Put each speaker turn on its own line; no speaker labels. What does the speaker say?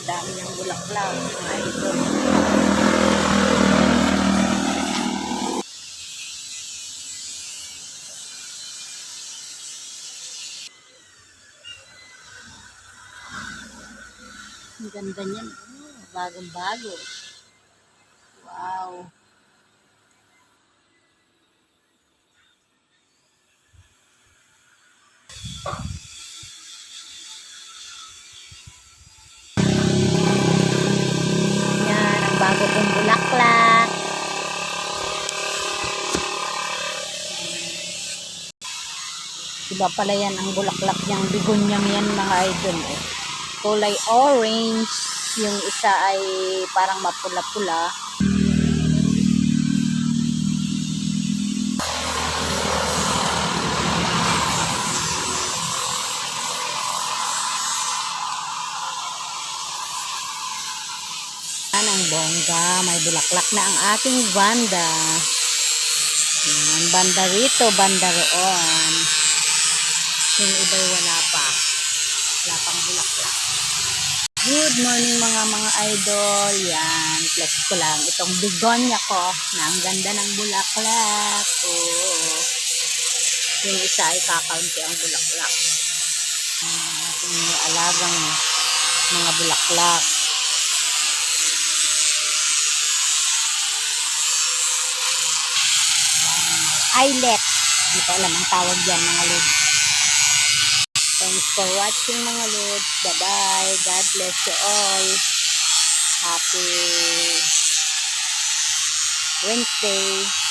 dami ng bulaklak, mga idol. Ang ganda niyan. Oh, bagong-bago. Wow. Yan, ang bago kong bulaklak. Iba pala yan ang bulaklak niyang bigonyang yan, mga idol. Eh. Kulay orange. Yung isa ay parang mapula-pula. Ang bongga, may bulaklak na ang aking banda. Yan, banda rito, banda roon. Yung iba'y wala pa. Wala pang bulaklak. Good morning mga idol. Yan, flex ko lang itong bigonya ko na ang ganda ng bulaklak. Oh. Yung isa ay kakaunti ang bulaklak. Ating alagang mga bulaklak. Eyelet. Hindi ko alam ang tawag yan, mga lods. Thanks for watching, mga lods. Bye-bye. God bless you all. Happy Wednesday.